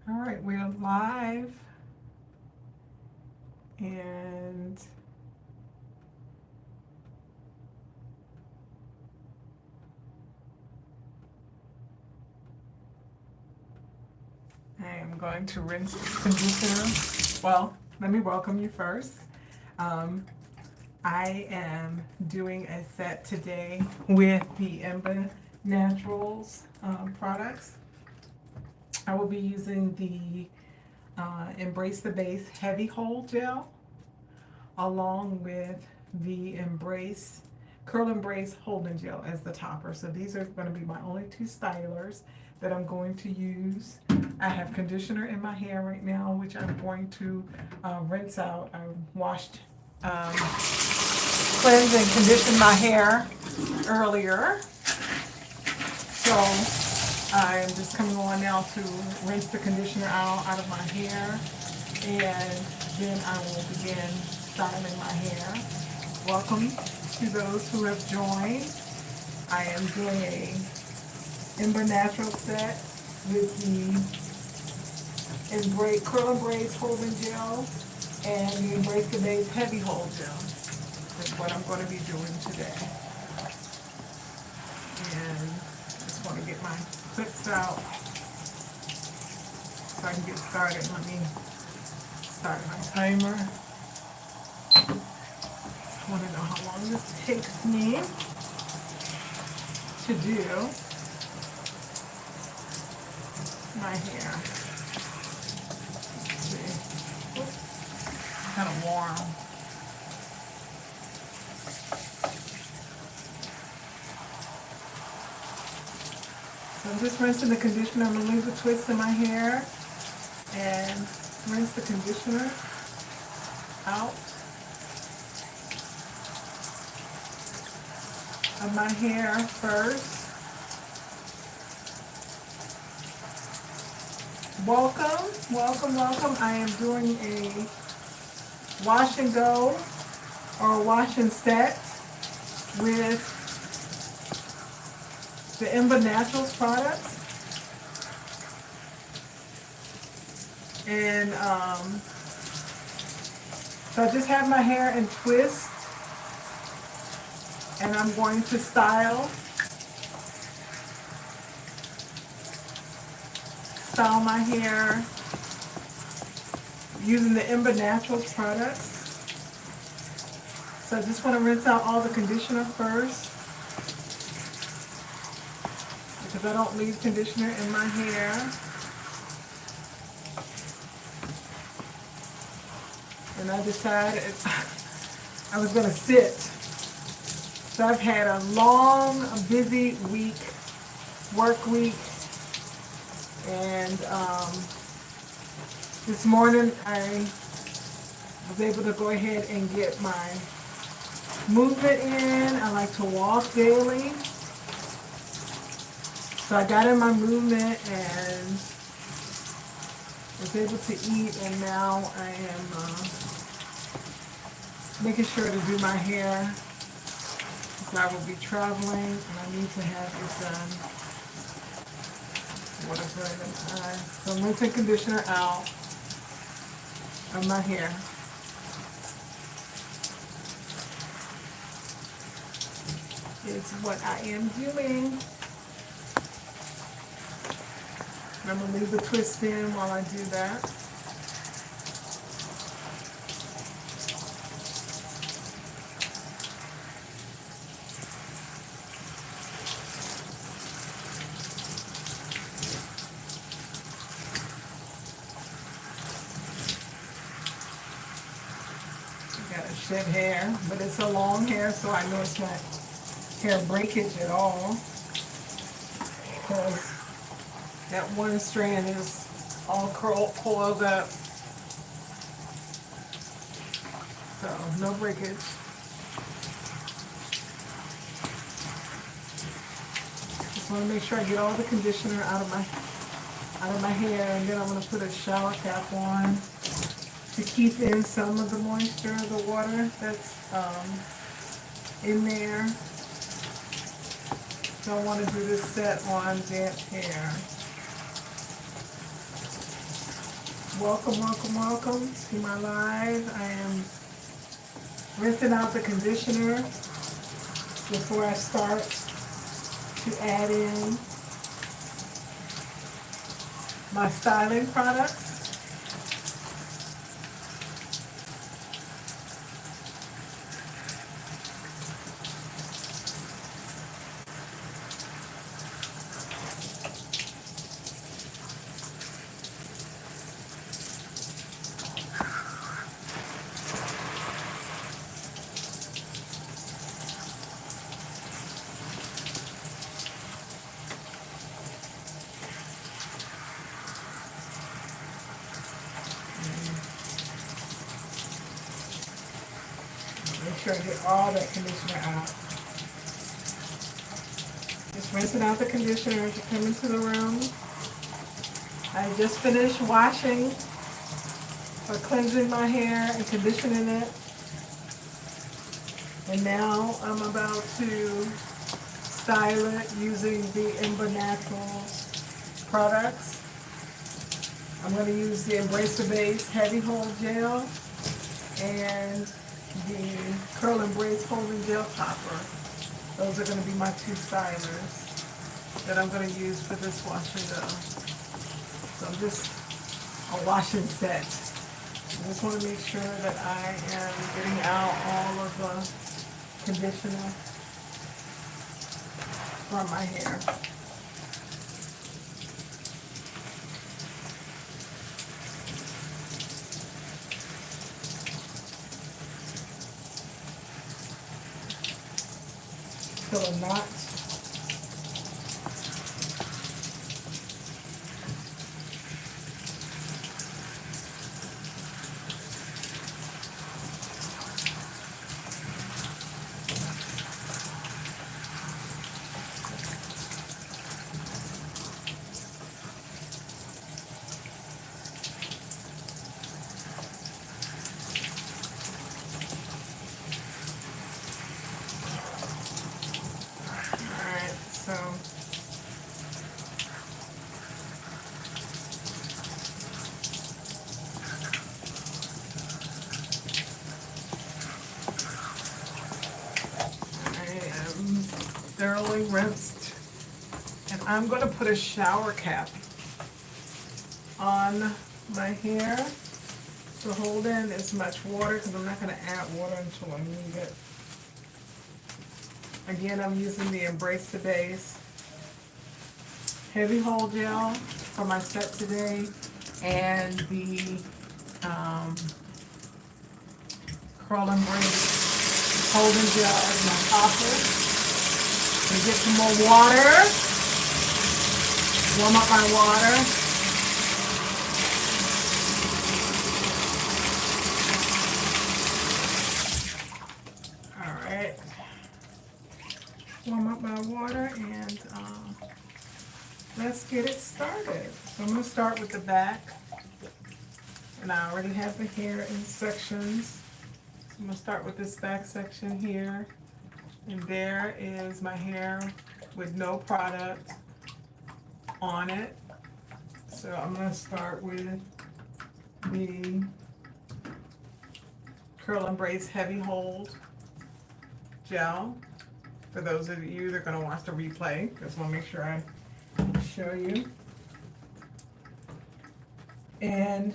All right, we're live, and I am going to rinse this conditioner. Well, let me welcome you first. Um, I am doing a set today with the ENBBA Naturals products. I will be using the Embrace the Base Heavy Hold Gel along with the Curl Embrace Holding Gel as the topper. So these are going to be my only two stylers that I'm going to use. I have conditioner in my hair right now, which I'm going to rinse out. I washed, cleansed and conditioned my hair earlier. So I am just coming on now to rinse the conditioner out of my hair, and then I will begin styling my hair. Welcome to those who have joined. I am doing a ENBBA Natural set with the Curl Embrace Holding Gel and the Embrace the Base Heavy Hold Gel. That's what I'm going to be doing today. And just want to get my clips out so I can get started. Let me start my timer. I want to know how long this takes me to do my hair. Let's see. Oops. Kind of warm. So I'm just rinsing the conditioner. I'm going to leave the twist in my hair and rinse the conditioner out of my hair first. Welcome, welcome, welcome. I am doing a wash and go or wash and set with the ENBBA Naturals products. And so I just have my hair in twist, and I'm going to style my hair using the ENBBA Naturals products. So I just want to rinse out all the conditioner first, because I don't leave conditioner in my hair. And I decided I was going to sit. So I've had a long, busy week, work week, and this morning I was able to go ahead and get my movement in. I like to walk daily. So I got in my movement and was able to eat, and now I am making sure to do my hair, because I will be traveling and I need to have it done. What is it? So I'm rinsing conditioner out of my hair. Is what I am doing. I'm going to leave the twist in while I do that. I got a shed hair, but it's a long hair, so I know it's not hair breakage at all, because that one strand is all coiled up, so no breakage. Just want to make sure I get all the conditioner out of my hair, and then I'm going to put a shower cap on to keep in some of the moisture, the water that's in there. Don't want to do this set on damp hair. Welcome, welcome, welcome to my live. I am rinsing out the conditioner before I start to add in my styling products. Make sure I get all that conditioner out. Just rinsing out the conditioner as you come into the room. I just finished washing or cleansing my hair and conditioning it. And now I'm about to style it using the ENBBA Naturals products. I'm going to use the ENBBA Heavy Hold Gel and the Curl and Braids Holding Gel Topper. Those are going to be my two stylers that I'm going to use for this wash and go. So I'm just a wash and set. I just want to make sure that I am getting out all of the conditioner from my hair. Fill a knot. Alright, so I am thoroughly rinsed, and I'm going to put a shower cap on my hair to hold in as much water because I'm not going to add water until I need it. Again, I'm using the ENBBA Heavy Hold Gel for my set today, and the Curl and Braid Holding Gel as my topper. And get some more water. Warm up my water. Alright. Warm up my water and let's get it started. So I'm going to start with the back. And I already have the hair in sections. So I'm going to start with this back section here. And there is my hair with no product on it. So I'm going to start with the Curl and Braids Heavy Hold Gel. For those of you that are going to watch the replay, just want to make sure I show you. And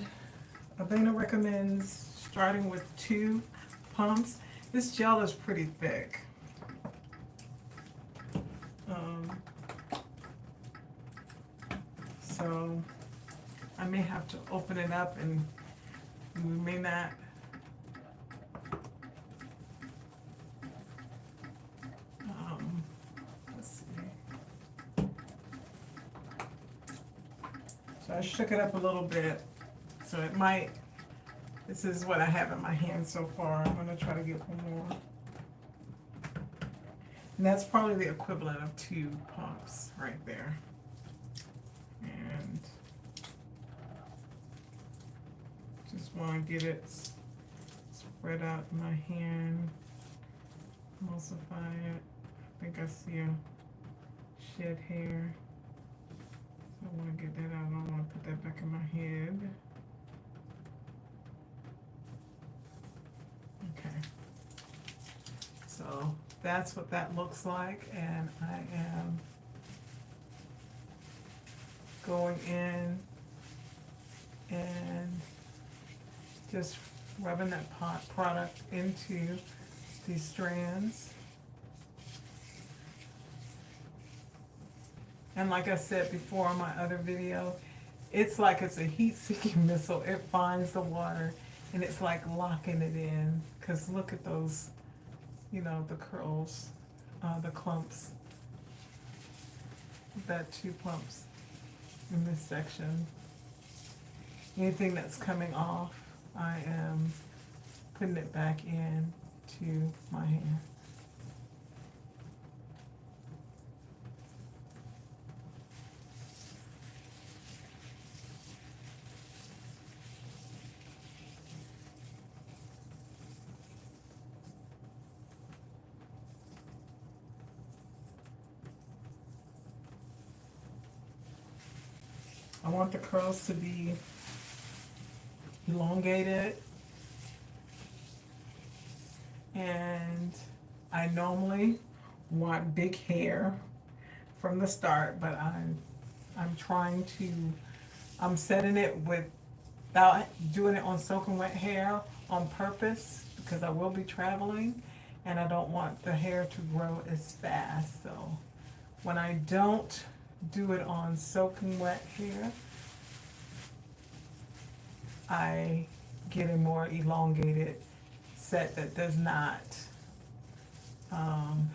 Avena recommends starting with 2 pumps. This gel is pretty thick. So I may have to open it up, and we may not. Let's see. So I shook it up a little bit. So it might. This is what I have in my hand so far. I'm going to try to get one more. And that's probably the equivalent of 2 pumps right there. And just want to get it spread out in my hand, emulsify it. I think I see a shed hair. So I want to get that out. I don't want to put that back in my head. that's what that looks like, and I am going in and just rubbing that product into these strands. And like I said before in my other video, it's like it's a heat-seeking missile. It finds the water and it's like locking it in. Because look at those, you know, the curls, the clumps. I've got 2 clumps in this section. Anything that's coming off, I am putting it back in to my hair. I want the curls to be elongated, and I normally want big hair from the start, but I'm trying to, I'm setting it without doing it on soaking wet hair on purpose because I will be traveling and I don't want the hair to grow as fast. So when I don't do it on soaking wet hair, I get a more elongated set that does not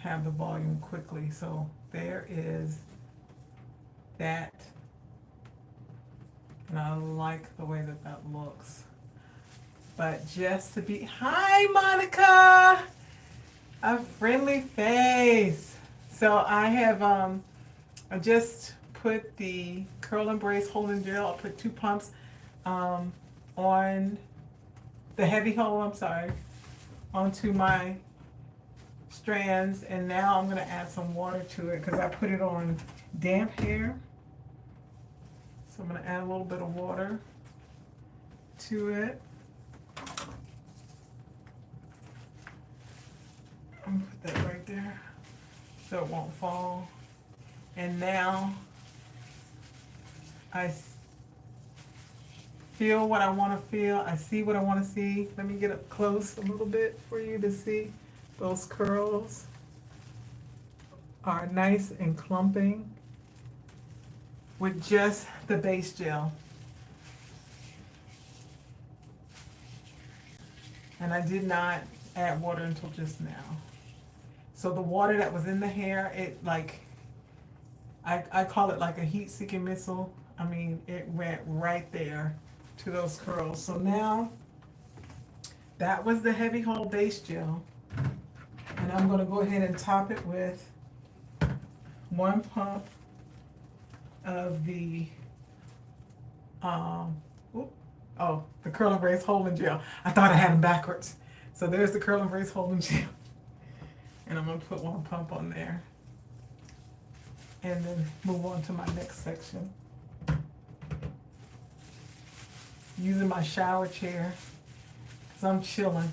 have the volume quickly. So there is that, and I like the way that that looks. But just to be, hi Monica, a friendly face. So I have I just put the curl and brace holding gel. I put 2 pumps on the heavy hold, I'm sorry, onto my strands, and now I'm going to add some water to it because I put it on damp hair. So I'm going to add a little bit of water to it. I'm going to put that right there so it won't fall. And now I feel what I want to feel. I see what I want to see. Let me get up close a little bit for you to see. Those curls are nice and clumping with just the base gel. And I did not add water until just now. So the water that was in the hair, it like, I call it like a heat-seeking missile. I mean, it went right there to those curls. So now, that was the heavy hold base gel. And I'm going to go ahead and top it with 1 pump of the, the curl and brace holding gel. I thought I had them backwards. So there's the curl and brace holding gel. And I'm going to put 1 pump on there. And then move on to my next section. Using my shower chair because I'm chilling.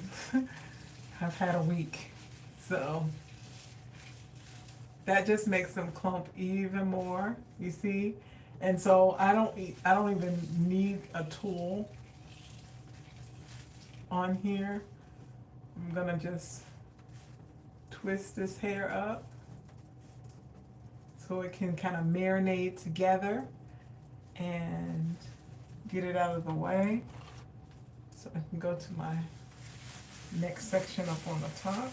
I've had a week. So that just makes them clump even more, you see? And so I don't even need a tool on here. I'm gonna just twist this hair up so it can kind of marinate together and get it out of the way. So I can go to my next section up on the top.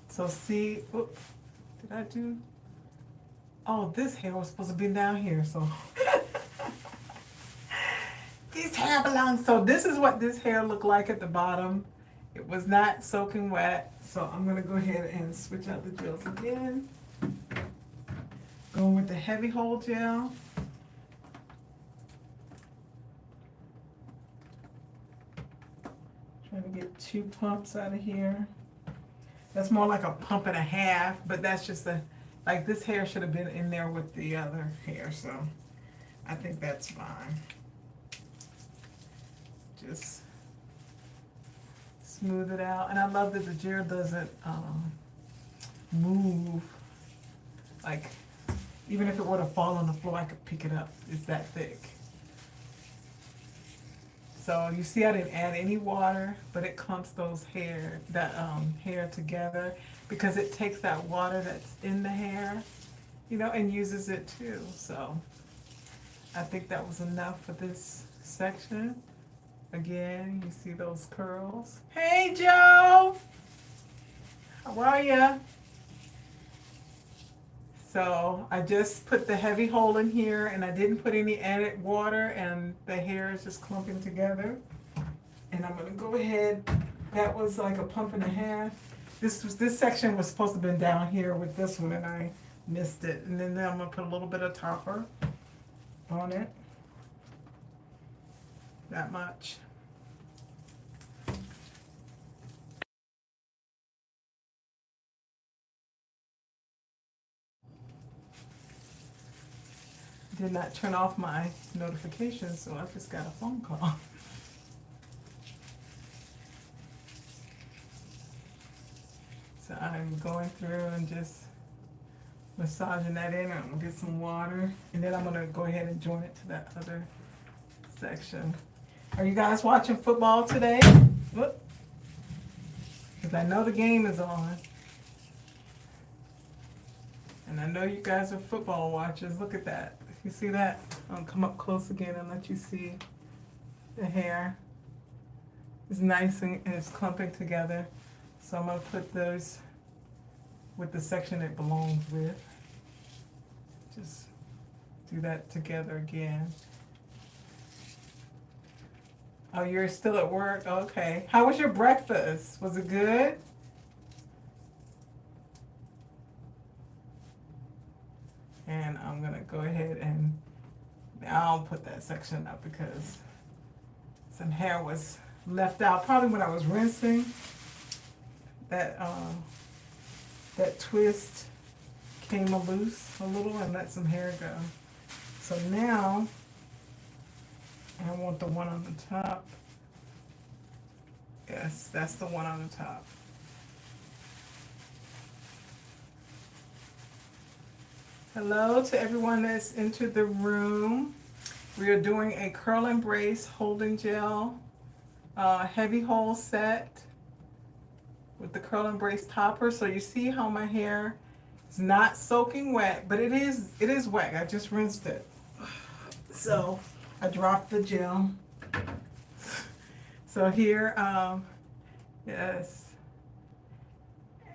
So see, oops, did I do? Oh, this hair was supposed to be down here, so. This hair belongs, so this is what this hair looked like at the bottom. It was not soaking wet, so I'm gonna go ahead and switch out the gels again. Going with the heavy hold gel. Trying to get 2 pumps out of here. That's more like a pump and a half, but that's just like this hair should have been in there with the other hair, so I think that's fine. Just smooth it out. And I love that the gel doesn't move. Like, even if it were to fall on the floor, I could pick it up. It's that thick. So you see I didn't add any water, but it clumps those hair together because it takes that water that's in the hair, and uses it too. So I think that was enough for this section. Again, you see those curls. Hey, Joe! How are ya? So I just put the heavy hold in here, and I didn't put any added water, and the hair is just clumping together. And I'm gonna go ahead. That was like a pump and a half. This section was supposed to have been down here with this one, and I missed it. And then I'm gonna put a little bit of topper on it. That much. Did not turn off my notifications, so I just got a phone call. So I'm going through and just massaging that in. I'm gonna get some water, and then I'm gonna go ahead and join it to that other section. Are you guys watching football today? Because I know the game is on. And I know you guys are football watchers. Look at that. You see that? I'll come up close again and let you see the hair. It's nice and it's clumping together. So I'm going to put those with the section it belongs with. Just do that together again. Oh, you're still at work? Okay. How was your breakfast? Was it good? And I'm going to go ahead and I'll put that section up because some hair was left out. Probably when I was rinsing, that twist came loose a little and let some hair go. So now I want the one on the top. Yes, that's the one on the top. Hello to everyone that's entered the room. We are doing a curl and brace holding gel heavy hold set with the curl and brace topper. So you see how my hair is not soaking wet, but it is wet. I just rinsed it. So I dropped the gel. So here, yes.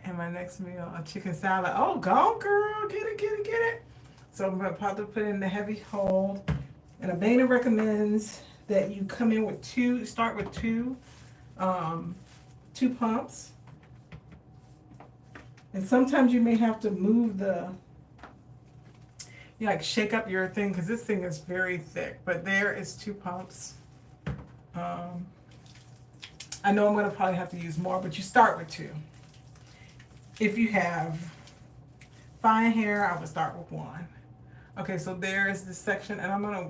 And my next meal, a chicken salad. Oh, go girl, get it, get it, get it. So I'm gonna probably put in the heavy hold. And ENBBA recommends that you come in with start with two pumps. And sometimes you may have to move like shake up your thing because this thing is very thick. But there is 2 pumps. I know I'm gonna probably have to use more, but you start with 2. If you have fine hair, I would start with 1. Okay, so there is this section, and I'm gonna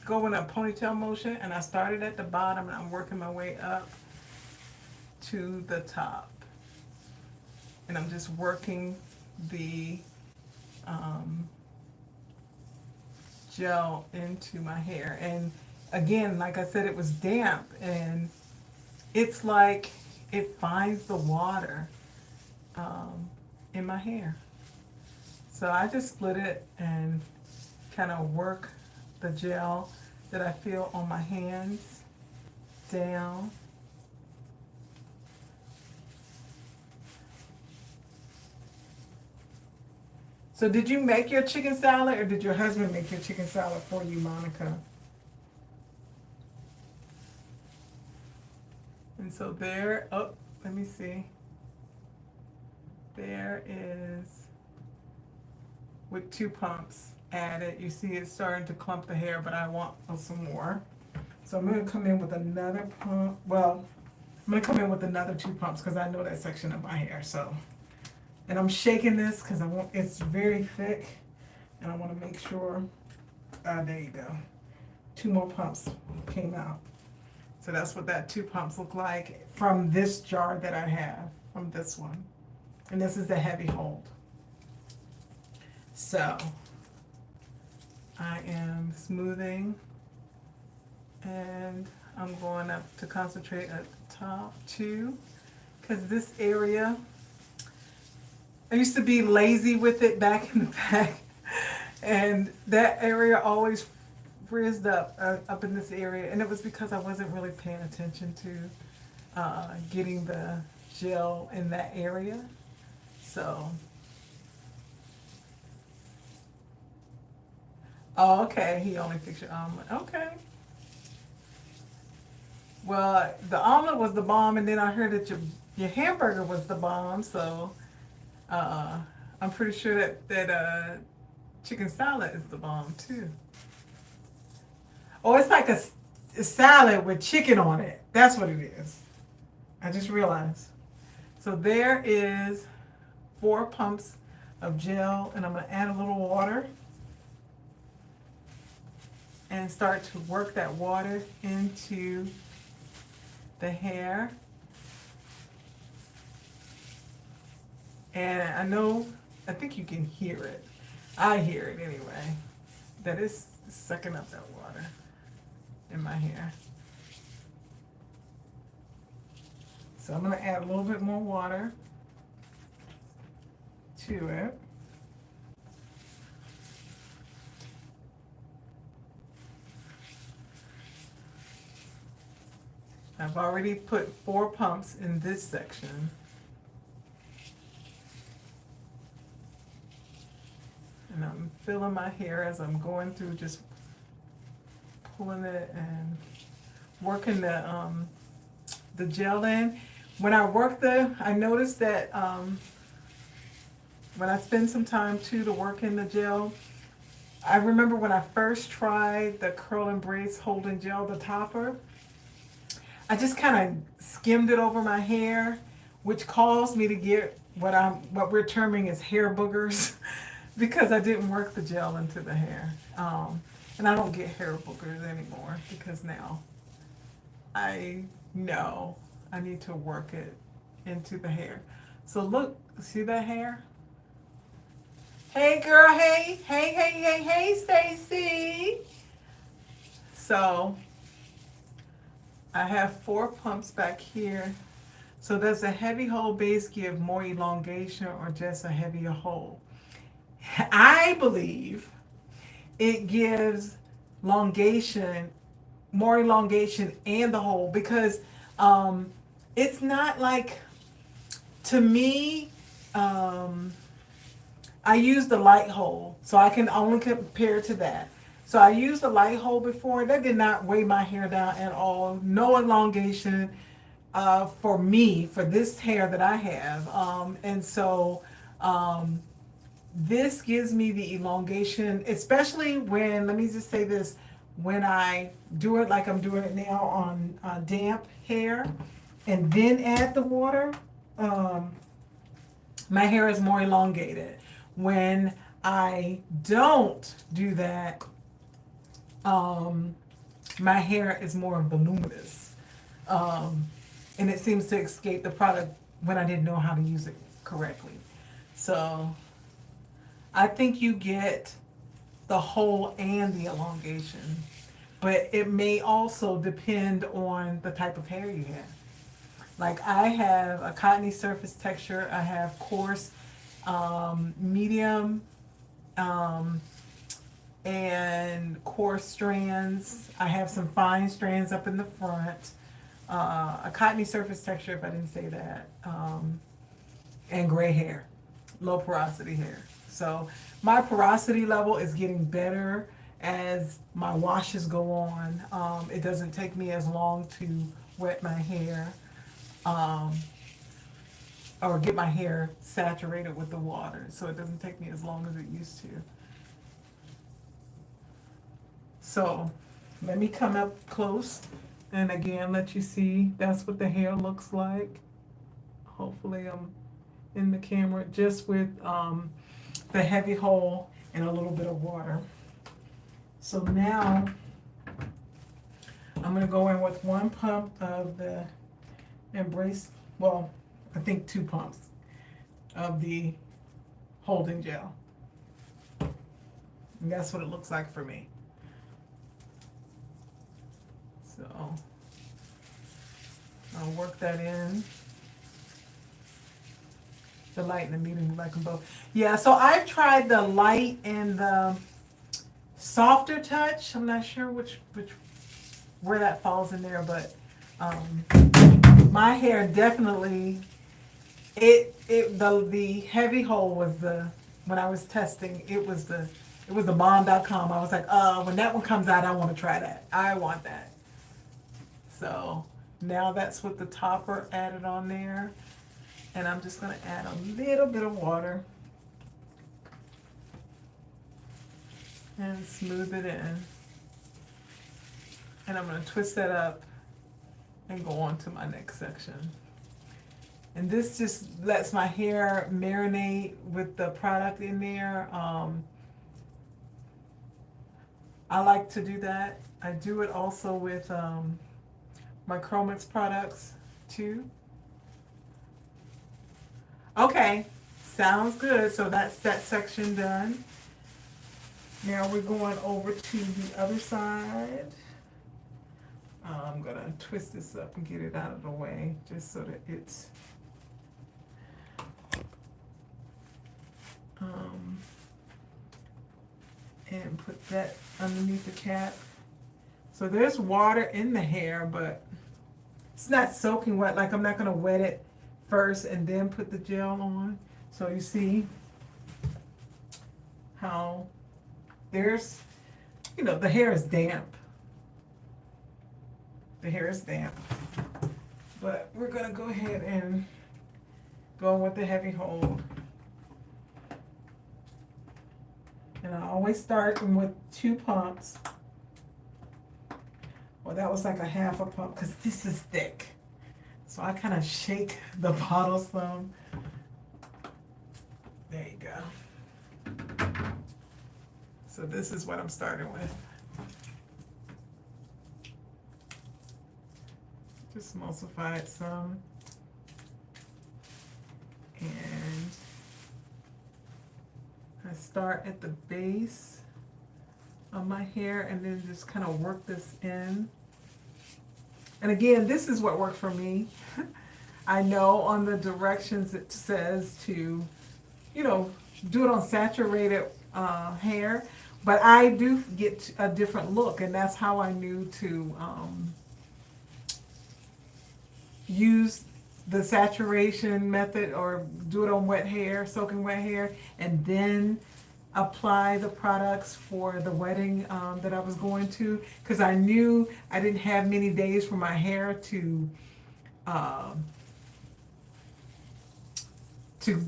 go in a ponytail motion, and I started at the bottom, and I'm working my way up to the top. And I'm just working the gel into my hair. And again, like I said, it was damp, and it's like it finds the water in my hair. So I just split it and kind of work the gel that I feel on my hands down. So did you make your chicken salad, or did your husband make your chicken salad for you, Monica? And so there, oh, let me see. There is, with 2 pumps added, you see it's starting to clump the hair, but I want some more. So I'm going to come in with another pump. Well, I'm going to come in with another 2 pumps because I know that section of my hair. So, and I'm shaking this because it's very thick, and I want to make sure. There you go. 2 more pumps came out. So that's what that 2 pumps look like from this jar that I have, from this one. And this is the heavy hold. So I am smoothing, and I'm going up to concentrate at the top too, because this area, I used to be lazy with it back in the back, and that area always frizzed up in this area, and it was because I wasn't really paying attention to getting the gel in that area. So, oh, okay, he only fixed your omelet. Okay. Well, the omelet was the bomb, and then I heard that your hamburger was the bomb. So, uh, I'm pretty sure that chicken salad is the bomb too. Oh, it's like a salad with chicken on it. That's what it is. I just realized. So there is 4 pumps of gel, and I'm going to add a little water and start to work that water into the hair. And I think you can hear it. I hear it anyway, that it's sucking up that water in my hair. So I'm going to add a little bit more water to it. I've already put 4 pumps in this section. And I'm filling my hair as I'm going through, just pulling it and working the gel in. When I I noticed that when I spend some time too to work in the gel, I remember when I first tried the curl and brace holding gel, the topper, I just kind of skimmed it over my hair, which caused me to get what we're terming as hair boogers because I didn't work the gel into the hair. And I don't get hair boogers anymore because now I know I need to work it into the hair. So look, see that hair? Hey girl, hey, Stacy. So I have 4 pumps back here. So does a heavy hold base give more elongation or just a heavier hold? I believe it gives elongation, more elongation and the hold, because it's not like, to me, I use the light hold, so I can only compare to that. So I used the light hold before. That did not weigh my hair down at all. No elongation for me, for this hair that I have. And so this gives me the elongation, especially when, let me just say this, when I do it like I'm doing it now on damp hair and then add the water, my hair is more elongated. When I don't do that, my hair is more voluminous. And it seems to escape the product when I didn't know how to use it correctly. So I think you get the hold and the elongation, but it may also depend on the type of hair you have. Like I have a cottony surface texture, I have coarse, medium, and coarse strands. I have some fine strands up in the front, a cottony surface texture, if I didn't say that, and gray hair, low porosity hair. So my porosity level is getting better as my washes go on. It doesn't take me as long to wet my hair, or get my hair saturated with the water. So it doesn't take me as long as it used to. So let me come up close and again let you see that's what the hair looks like. Hopefully I'm in the camera, just with the heavy hold and a little bit of water. So now I'm going to go in with 1 pump of the Embrace, well, I think 2 pumps. of the holding gel. And that's what it looks like for me. So I'll work that in. The light and the medium, you like them both. Yeah, so I've tried the light and the softer touch. I'm not sure which where that falls in there, but my hair definitely the heavy hold was the when I was testing, it was the bomb.com. I was like, when that one comes out, I want to try that. I want that. So now that's with the topper added on there. And I'm just going to add a little bit of water and smooth it in. And I'm going to twist that up and go on to my next section. And this just lets my hair marinate with the product in there. I like to do that. I do it also with my Chromix products too. Okay, sounds good. So that's that section done. Now we're going over to the other side. I'm gonna twist this up and get it out of the way just so that it's and put that underneath the cap. So there's water in the hair, but it's not soaking wet. Like I'm not gonna wet it first and then put the gel on. So you see how there's, the hair is damp. The hair is damp. But we're gonna go ahead and go with the heavy hold. And I always start with 2 pumps. Well, that was like a half a pump because this is thick. So I kind of shake the bottle some. There you go. So this is what I'm starting with. Just emulsify it some. And I start at the base of my hair and then just kind of work this in. And again, this is what worked for me. I know on the directions it says to, do it on saturated hair, but I do get a different look, and that's how I knew to use the saturation method or do it on wet hair, soaking wet hair, and then apply the products for the wedding that I was going to, because I knew I didn't have many days for my hair to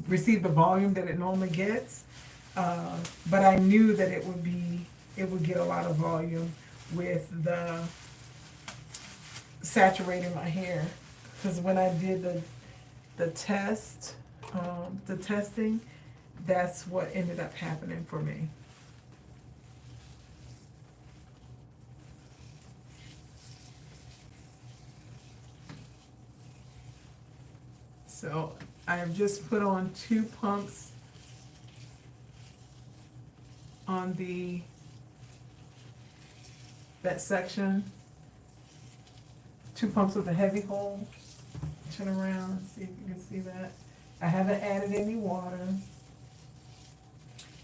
receive the volume that it normally gets, but I knew that it would get a lot of volume with the saturating my hair, because when I did the testing, that's what ended up happening for me. So I've just put on 2 pumps on that section. 2 pumps with a heavy hold. Turn around, see if you can see that. I haven't added any water,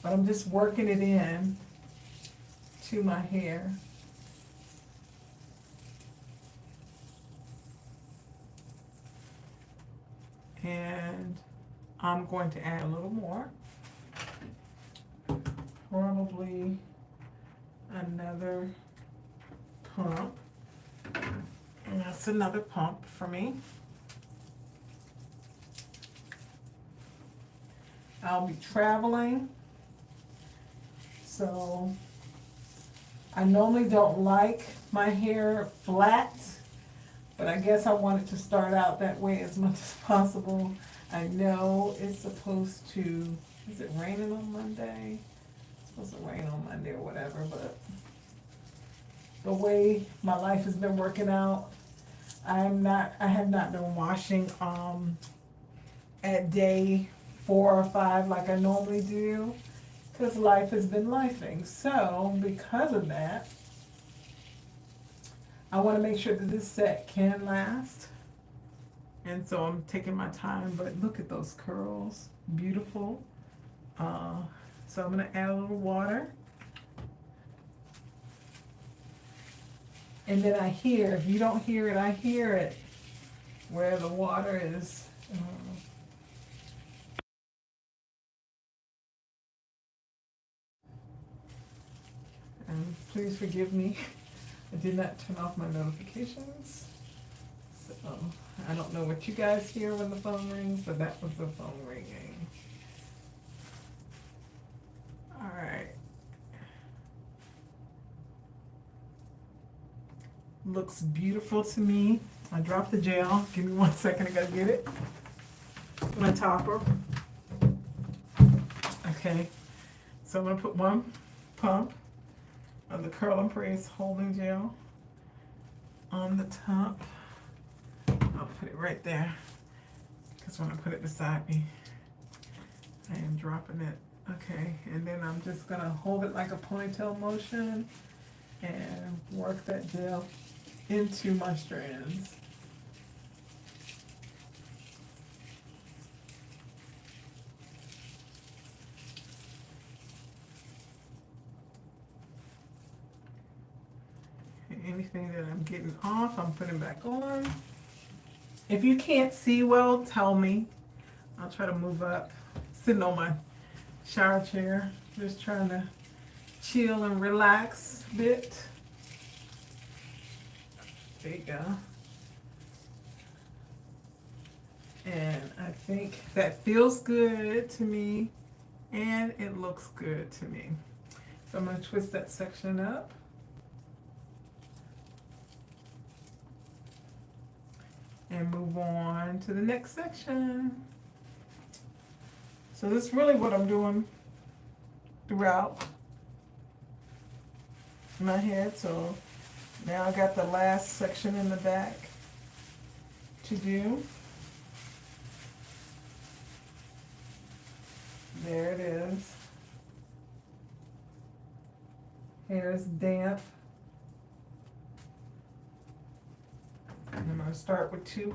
but I'm just working it in to my hair. And I'm going to add a little more. Probably another pump. And that's another pump for me. I'll be traveling, so I normally don't like my hair flat, but I guess I want it to start out that way as much as possible. I know it's supposed to, is it raining on Monday? It's supposed to rain on Monday or whatever, but the way my life has been working out, I have not been washing at day 4 or 5 like I normally do, because life has been lifing. So because of that, I want to make sure that this set can last. And so I'm taking my time, but look at those curls, beautiful. So I'm going to add a little water. And then I hear, if you don't hear it, I hear it, where the water is. And please forgive me, I did not turn off my notifications. So I don't know what you guys hear when the phone rings, but that was the phone ringing. All right. Looks beautiful to me. I dropped the gel. Give me 1 second, I gotta get it. My topper. Okay, so I'm gonna put 1 pump of the Curl and Brace holding gel on the top. I'll put it right there, because when I put it beside me, I am dropping it. Okay, and then I'm just gonna hold it like a ponytail motion and work that gel into my strands. And anything that I'm getting off, I'm putting back on. If you can't see well, tell me. I'll try to move up. Sitting on my shower chair, just trying to chill and relax a bit. There you go. And I think that feels good to me, and it looks good to me. So I'm going to twist that section up. And move on to the next section. So this is really what I'm doing throughout my head. So now I got the last section in the back to do. There it is. Hair is damp. And I'm going to start with 2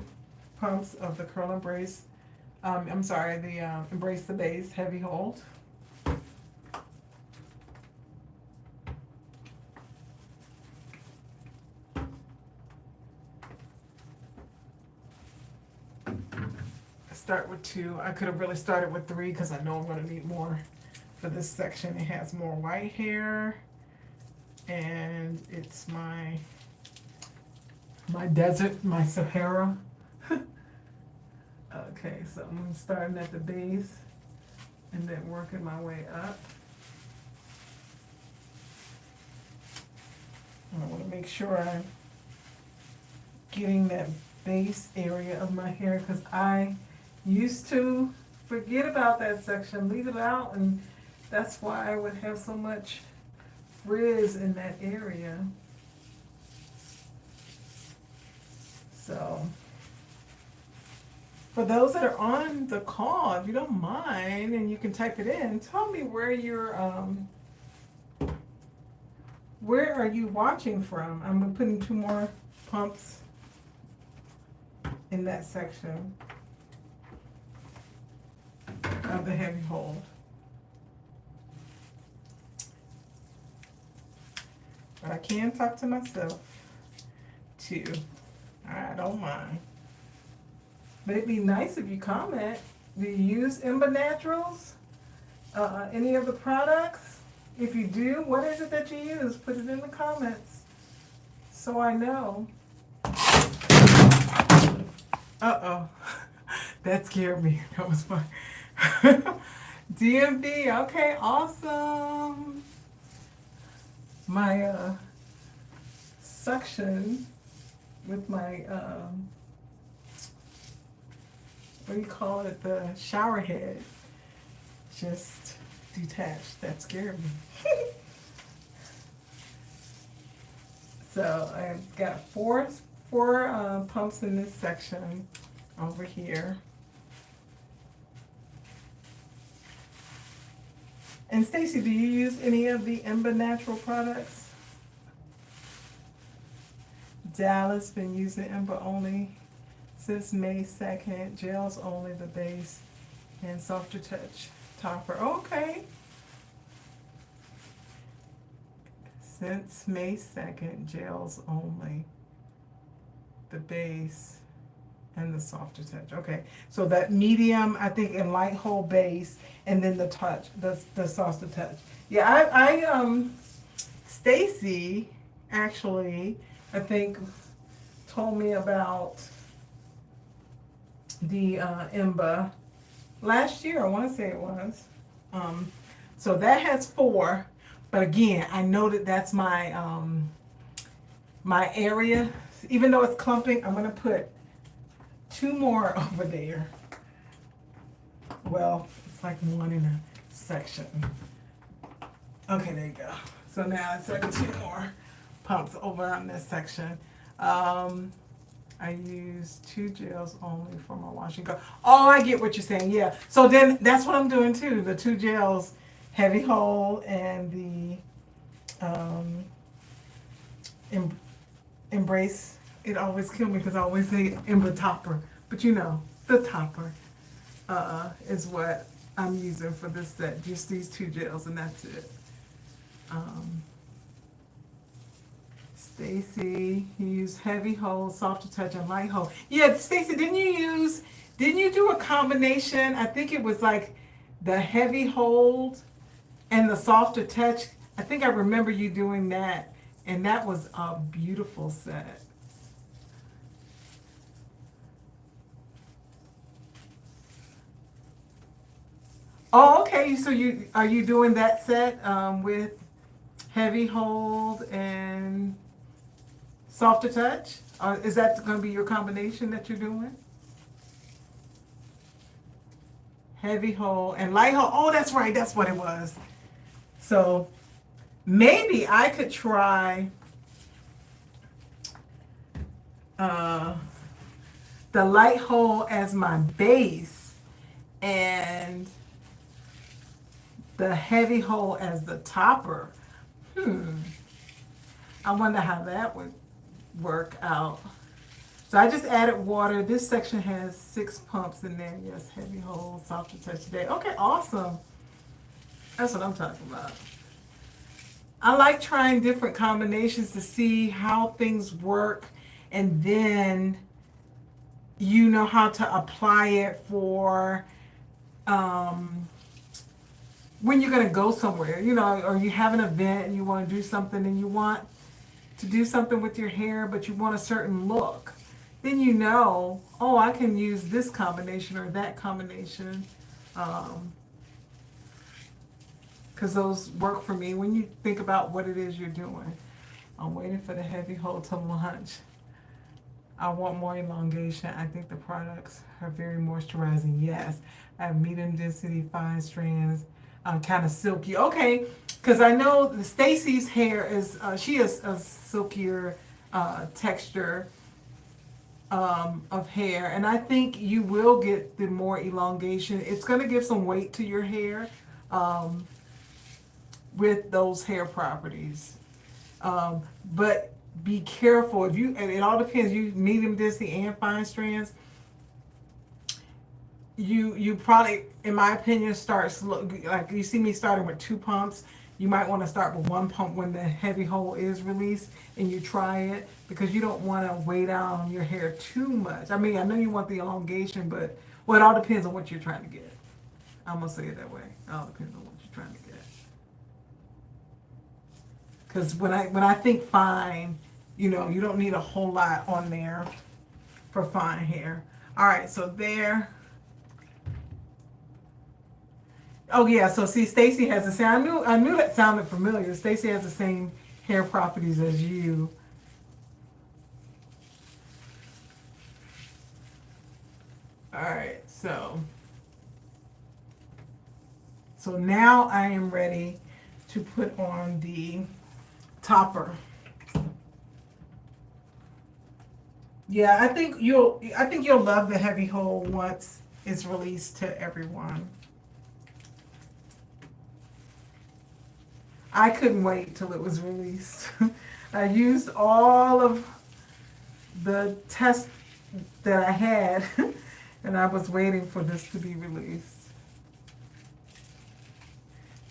pumps of the Curl and Brace. I'm sorry, the Embrace the Base Heavy Hold. Start with 2. I could have really started with 3 because I know I'm going to need more for this section. It has more white hair, and it's my desert, my Sahara. Okay, so I'm starting at the base and then working my way up. And I want to make sure I'm getting that base area of my hair, because I used to forget about that section, leave it out, and that's why I would have so much frizz in that area. So for those that are on the call, if you don't mind, and you can type it in, tell me where you're where are you watching from? I'm putting 2 more pumps in that section of the heavy hold. But I can talk to myself too. I don't mind. But it'd be nice if you comment. Do you use ENBBA Naturals? Any of the products? If you do, what is it that you use? Put it in the comments so I know. Uh-oh. That scared me. That was fun. DMV, okay, awesome. My suction with my what do you call it, the shower head just detached. That scared me. So I've got four pumps in this section over here. And Stacy, do you use any of the ENBBA Natural products? Dallas been using ENBBA only since May 2nd. Gels only, the base and softer touch topper. Okay. Since May 2nd, gels only, the base and the softer touch. Okay, so that medium, I think, and light hold base, and then the touch, the softer touch. Yeah, Stacy actually, I think, told me about the ENBBA last year. I want to say it was. So that has 4, but again, I know that that's my my area. Even though it's clumping, I'm gonna put 2 more over there. Well, it's like 1 in a section. Okay, there you go. So now it's like 2 more pumps over on this section. I use 2 gels only for my wash and go. Oh, I get what you're saying. Yeah. So then that's what I'm doing too. The 2 gels, Heavy Hold and the Embrace. It always kills me because I always say ENBBA topper, but you know, the topper is what I'm using for this set. Just these 2 gels, and that's it. Stacy, you use Heavy Hold, Softer Touch, and Light Hold. Yeah, Stacy, didn't you do a combination? I think it was like the Heavy Hold and the Softer Touch. I think I remember you doing that, and that was a beautiful set. Oh, okay. So are you doing that set with Heavy Hold and Softer Touch? Is that going to be your combination that you're doing? Heavy Hold and Light Hold. Oh, that's right. That's what it was. So maybe I could try the Light Hold as my base and the Heavy Hold as the topper. I wonder how that would work out. So I just added water. This section has 6 pumps in there. Yes, Heavy Hold, Softer Touch today. Okay, awesome. That's what I'm talking about. I like trying different combinations to see how things work, and then you know how to apply it for when you're going to go somewhere, you know, or you have an event and you want to do something and you want to do something with your hair, but you want a certain look. Then you know, oh, I can use this combination or that combination. Because those work for me when you think about what it is you're doing. I'm waiting for the Heavy Hold to launch. I want more elongation. I think the products are very moisturizing. Yes, I have medium density, fine strands, kind of silky. Okay, because I know Stacy's hair is, she has a silkier texture of hair, and I think you will get the more elongation. It's going to give some weight to your hair with those hair properties. But be careful if you, and it all depends, you medium density and fine strands, you probably, in my opinion, start slow. Like you see me starting with 2 pumps, you might want to start with 1 pump when the Heavy Hold is released and you try it, because you don't want to weigh down your hair too much. I mean, I know you want the elongation, but well, it all depends on what you're trying to get. I'm gonna say it that way. It all depends on what you're trying to get. Because when I think fine, you know, you don't need a whole lot on there for fine hair. All right, so there. Oh yeah, so see, Stacy has the same. I knew that sounded familiar. Stacy has the same hair properties as you. All right, so now I am ready to put on the topper. Yeah, I think you'll love the Heavy Hold once it's released to everyone. I couldn't wait till it was released. I used all of the tests that I had, and I was waiting for this to be released.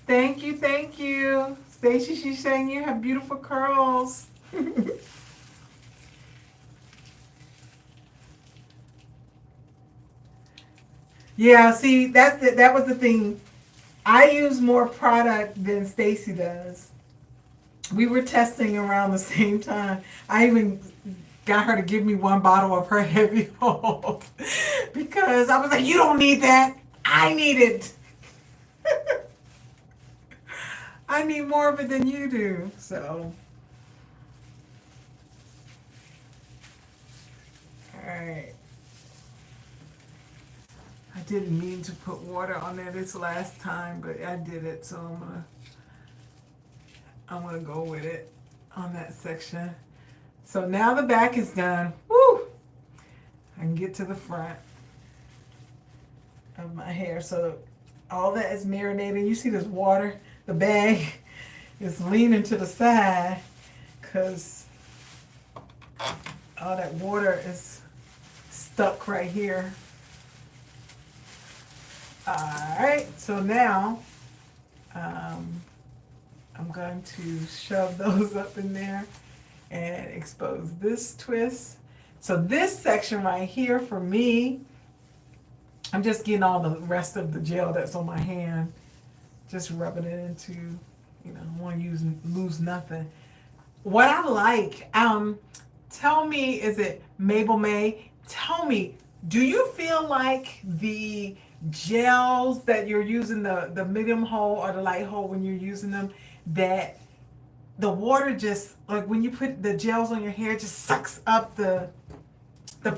Thank you, thank you. Stacy, she's saying you have beautiful curls. Yeah, see, that was the thing. I use more product than Stacy does. We were testing around the same time. I even got her to give me one bottle of her heavy hold because I was like, you don't need that. I need it. I need more of it than you do. So, all right. I didn't mean to put water on there this last time, but I did it, so I'm gonna go with it on that section. So now the back is done. Woo! I can get to the front of my hair. So all that is marinating. You see this water? The bag is leaning to the side because all that water is stuck right here. Alright, so now I'm going to shove those up in there and expose this twist. So this section right here for me, I'm just getting all the rest of the gel that's on my hand, just rubbing it into, you know, I want to lose nothing. What I like, tell me, is it Mabel May? Tell me, do you feel like the gels that you're using, the medium hold or the light hold when you're using them, that the water just, like when you put the gels on your hair, it just sucks up the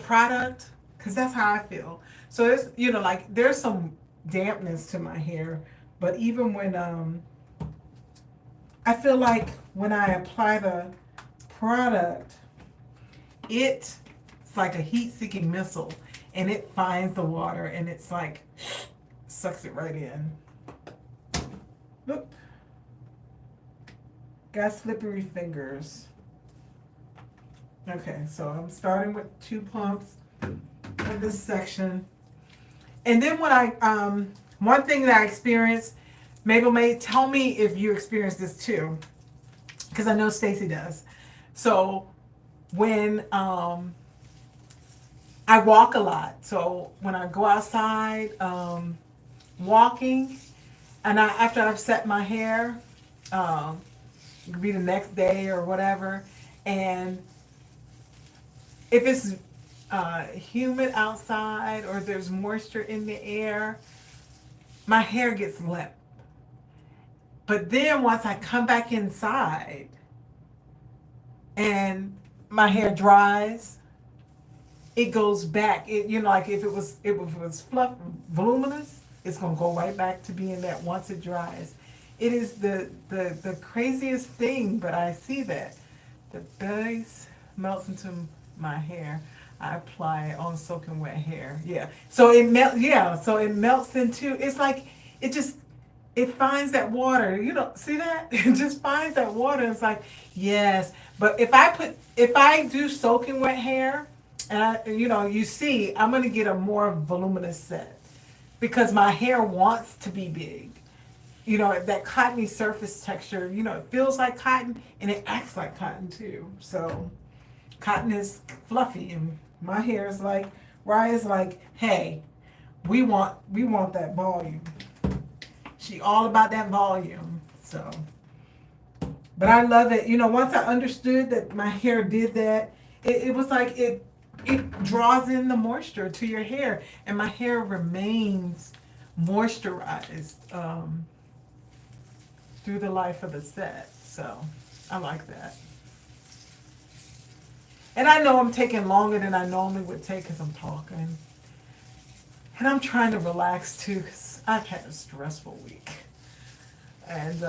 product? Because that's how I feel. So it's, you know, like there's some dampness to my hair, but even when I feel like when I apply the product, it's like a heat-seeking missile, and it finds the water and it's like sucks it right in. Look, got slippery fingers. Okay, so I'm starting with 2 pumps in this section, and then when I one thing that I experienced, Mabel May, tell me if you experience this too, because I know Stacy does. So when I walk a lot, so when I go outside walking, and after I've set my hair, it could be the next day or whatever, and if it's humid outside or there's moisture in the air, my hair gets limp. But then once I come back inside and my hair dries, it goes back. It, you know, like if it was fluff, voluminous, it's gonna go right back to being that once it dries. It is the craziest thing, but I see that the base melts into my hair. I apply it on soaking wet hair. Yeah. So it melts. Yeah. So it melts into. It's like it just. It finds that water. You know. See that? It just finds that water. It's like yes. But if I do soaking wet hair, and you know, you see, I'm gonna get a more voluminous set because my hair wants to be big. You know, that cottony surface texture. You know, it feels like cotton and it acts like cotton too. So. Cotton is fluffy, and my hair is like, Raya's like, hey, we want that volume. She all about that volume. So, but I love it. You know, once I understood that my hair did that, it was like it draws in the moisture to your hair, and my hair remains moisturized through the life of the set. So, I like that. And I know I'm taking longer than I normally would take because I'm talking. And I'm trying to relax too because I've had a stressful week. And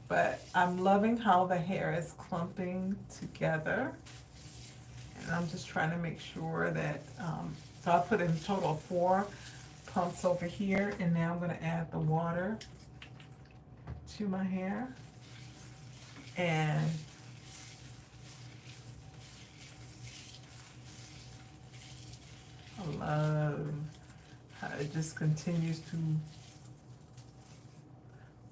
but I'm loving how the hair is clumping together. And I'm just trying to make sure that, so I put in a total of 4 pumps over here. And now I'm going to add the water. to my hair. And I love how it just continues to.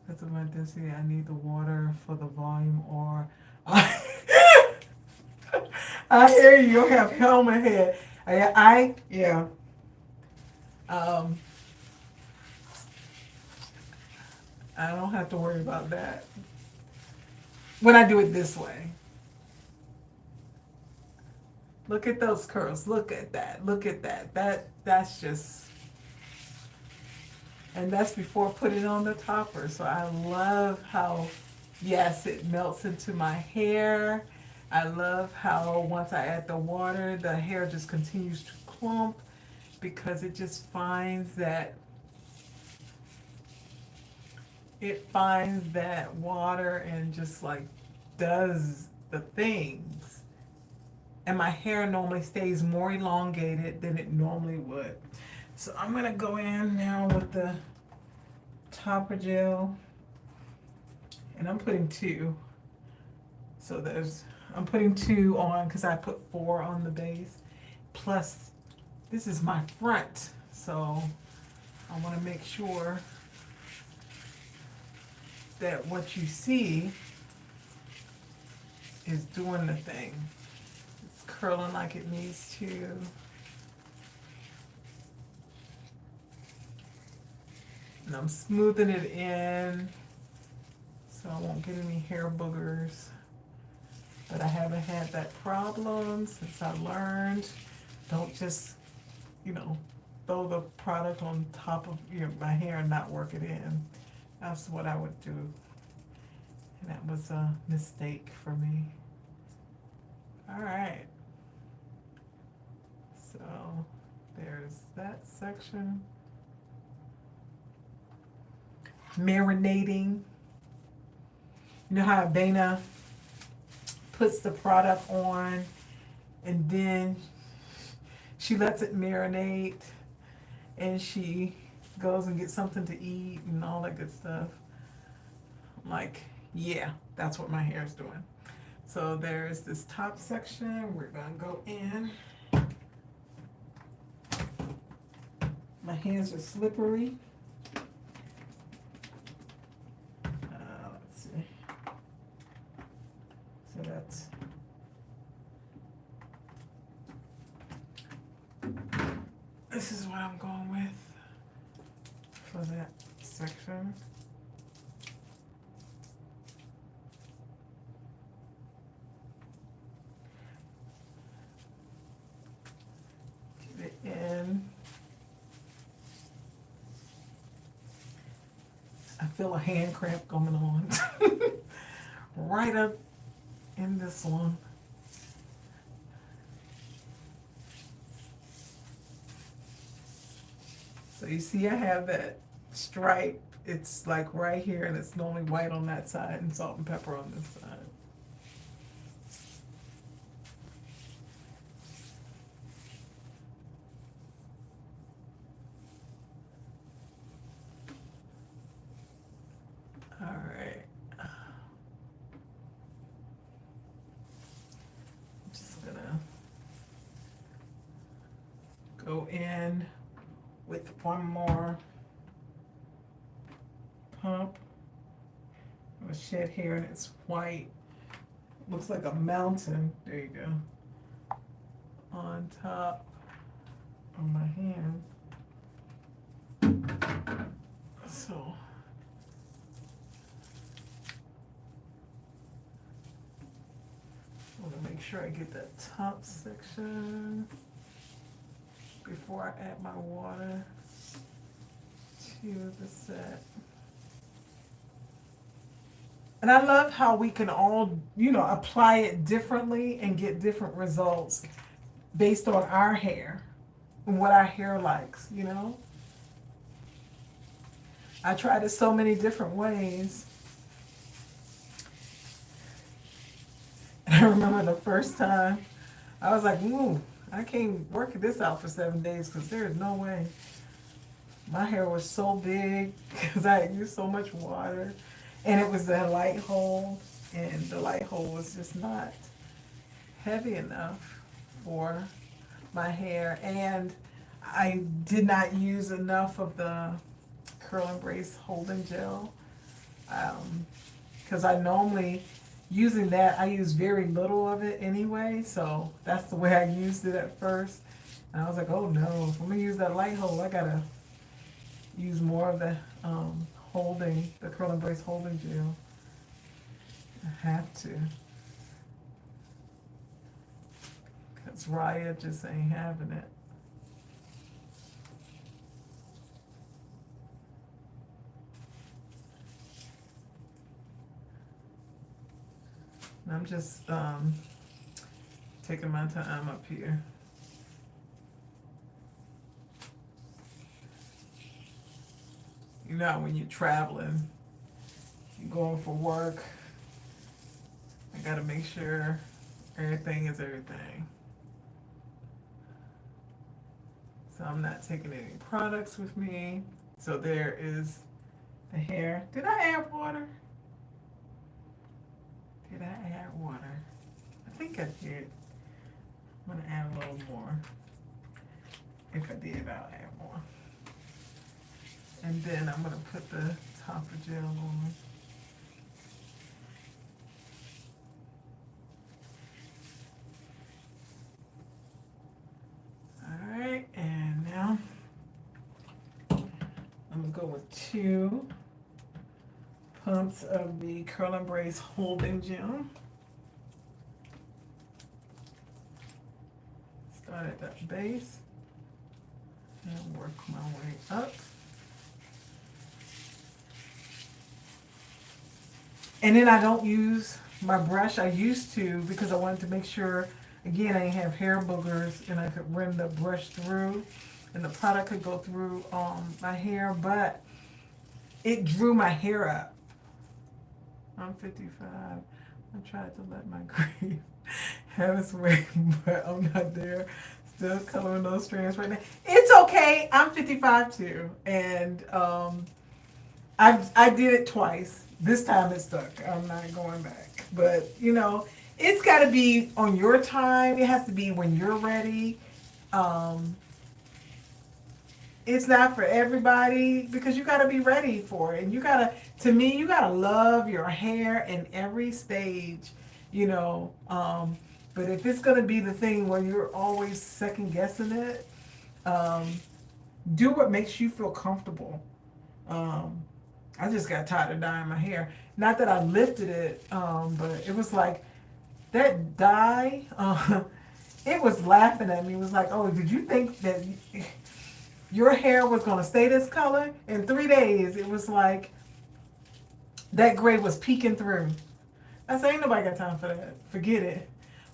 That's what I did say. I need the water for the volume, or I hear you. You'll have helmet head. Yeah. Um, I don't have to worry about that when I do it this way. Look at those curls. Look at that. Look at that. That's just, and that's before putting on the topper. So I love how, yes, it melts into my hair. I love how once I add the water, the hair just continues to clump because it just finds that water and just like does the things. And my hair normally stays more elongated than it normally would. So I'm gonna go in now with the topper gel, and I'm putting 2. So I'm putting 2 on because I put 4 on the base. Plus, this is my front, so I want to make sure that what you see is doing the thing. It's curling like it needs to. And I'm smoothing it in so I won't get any hair boogers. But I haven't had that problem since I learned. Don't just, throw the product on top of my hair and not work it in. That's what I would do. And that was a mistake for me. All right. So there's that section. Marinating. You know how Dana puts the product on and then she lets it marinate and she goes and gets something to eat and all that good stuff. I'm like, yeah, that's what my hair is doing. So there's this top section. We're gonna go in. My hands are slippery. Let's see. So that's this is what I'm going with for that section. Get it in. I feel a hand cramp coming on. Right up in this one. So you see I have that stripe. It's like right here and it's normally white on that side and salt and pepper on this side. All right. I'm just gonna go in with one more pump. I'm gonna shed hair and it's white. Looks like a mountain. There you go. On top of my hand. So I want to make sure I get that top section before I add my water to the set. And I love how we can all, apply it differently and get different results based on our hair and what our hair likes, I tried it so many different ways. And I remember the first time, I was like, ooh, I can't work this out for 7 days because there's no way. My hair was so big because I had used so much water. And it was the light hold, and the light hold was just not heavy enough for my hair. And I did not use enough of the curl and brace holding gel. Because I normally, using that, I use very little of it anyway, so that's the way I used it at first. And I was like, oh no, if I'm gonna use that light hold, I gotta use more of the the curl and brace holding gel. I have to. Because Raya just ain't having it. I'm just taking my time up here. You know, when you're traveling, you're going for work, I gotta make sure everything is everything. So I'm not taking any products with me. So there is the hair. Did I add water? Did I add water? I think I did. I'm gonna add a little more. If I did, I'll add more. And then I'm gonna put the topper gel on. Alright, and now I'm gonna go with 2 pumps of the curl and brace holding gel. Start at that base and work my way up. And then I don't use my brush. I used to, because I wanted to make sure, again, I didn't have hair boogers and I could run the brush through and the product could go through my hair, but it drew my hair up. I'm 55. I tried to let my grief have its way, but I'm not there. Still coloring those strands right now. It's okay. I'm 55 too. And I did it twice. This time it stuck. I'm not going back. But, you know, it's got to be on your time. It has to be when you're ready. It's not for everybody because you got to be ready for it. And you got to, to me, you got to love your hair in every stage, you know. But if it's going to be the thing where you're always second guessing it, do what makes you feel comfortable. I just got tired of dyeing my hair. Not that I lifted it, but it was like that dye, it was laughing at me. It was like, oh, did you think that your hair was going to stay this color? In 3 days, it was like that gray was peeking through. I said, ain't nobody got time for that. Forget it.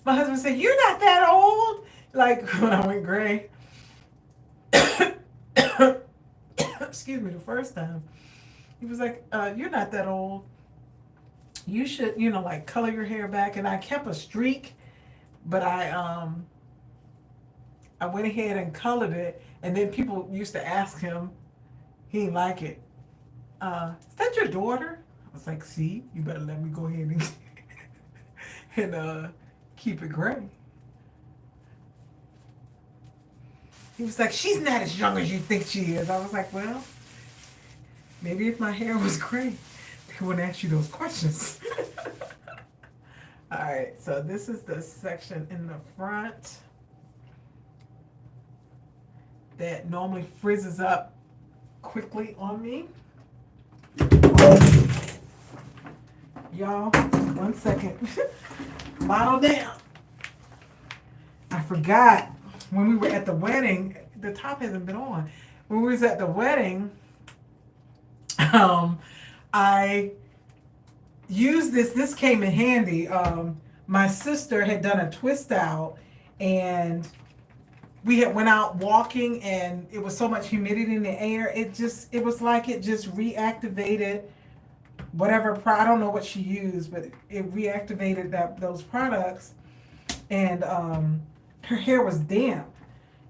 My husband said, you're not that old. Like when I went gray. Excuse me, the first time. He was like, you're not that old. You should, you know, like color your hair back. And I kept a streak, but I went ahead and colored it. And then people used to ask him, he didn't like it. Is that your daughter? I was like, see, you better let me go ahead and keep it gray. He was like, she's not as young as you think she is. I was like, well, maybe if my hair was gray, they wouldn't ask you those questions. All right, so this is the section in the front that normally frizzes up quickly on me. Y'all, 1 second. Bottle down. I forgot when we were at the wedding, the top hasn't been on. When we was at the wedding, I used this came in handy. My sister had done a twist out and we had went out walking and it was so much humidity in the air. It was like it just reactivated whatever, I don't know what she used, but it reactivated those products. And her hair was damp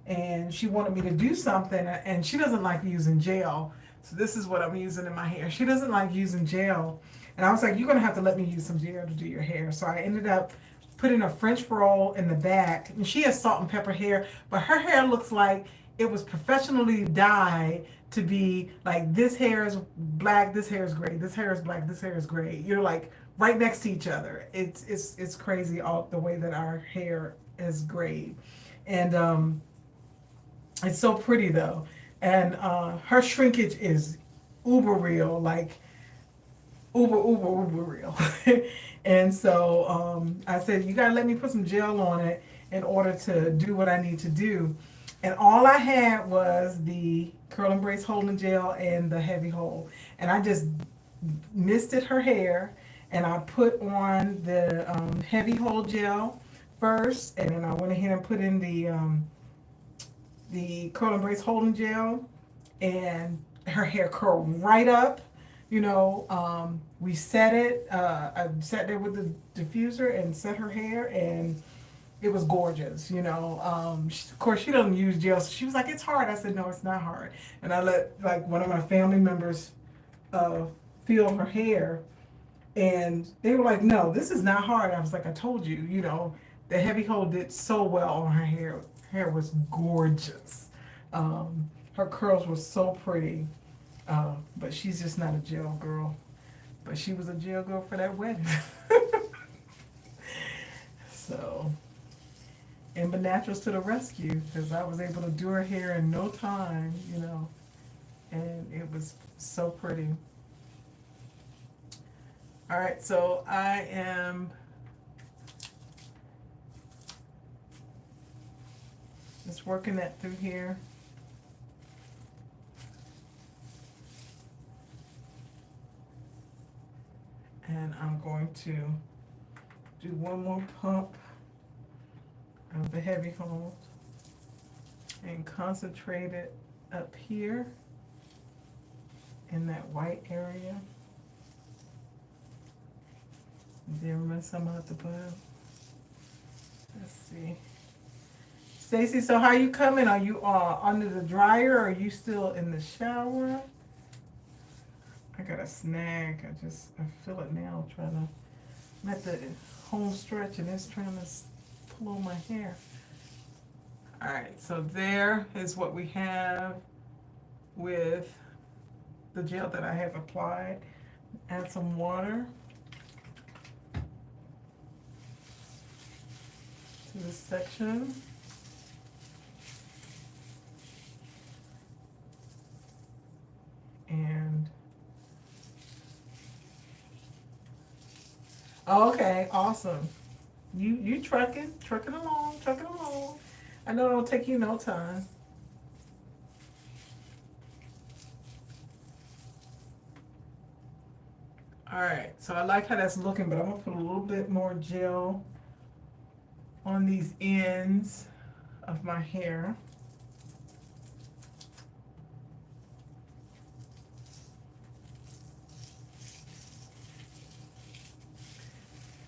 and she wanted me to do something and she doesn't like using gel. So this is what I'm using in my hair. She doesn't like using gel. And I was like, you're gonna have to let me use some gel to do your hair. So I ended up putting a French roll in the back. And she has salt and pepper hair, but her hair looks like it was professionally dyed to be like, this hair is black, this hair is gray, this hair is black, this hair is gray. You're like right next to each other. It's crazy all the way that our hair is grayed. And it's so pretty though. And her shrinkage is uber real, like uber real. And so I said, you gotta let me put some gel on it in order to do what I need to do. And all I had was the curl and brace holding gel and the heavy hold. And I just misted her hair, and I put on the heavy hold gel first, and then I went ahead and put in the curl and brace holding gel, and her hair curled right up. You know, we set it. I sat there with the diffuser and set her hair, and it was gorgeous. You know, of course she doesn't use gel, so she was like, "It's hard." I said, "No, it's not hard." And I let like one of my family members feel her hair, and they were like, "No, this is not hard." I was like, "I told you, you know, the heavy hold did so well on her hair. Her hair was gorgeous. Her curls were so pretty." But she's just not a gel girl. But she was a gel girl for that wedding. So, ENBBA Naturals to the rescue, because I was able to do her hair in no time, you know, and it was so pretty. All right, so I am just working that through here. And I'm going to do one more pump of the heavy hold and concentrate it up here in that white area. Then run some out the bottom. Let's see. Stacy, so how you coming? Are you under the dryer, or are you still in the shower? I got a snag. I feel it now trying to, I'm at the home stretch and it's trying to pull on my hair. All right, so there is what we have with the gel that I have applied. Add some water to this section. And okay, awesome. You trucking along. I know it'll take you no time. All right, so I like how that's looking, but I'm gonna put a little bit more gel on these ends of my hair.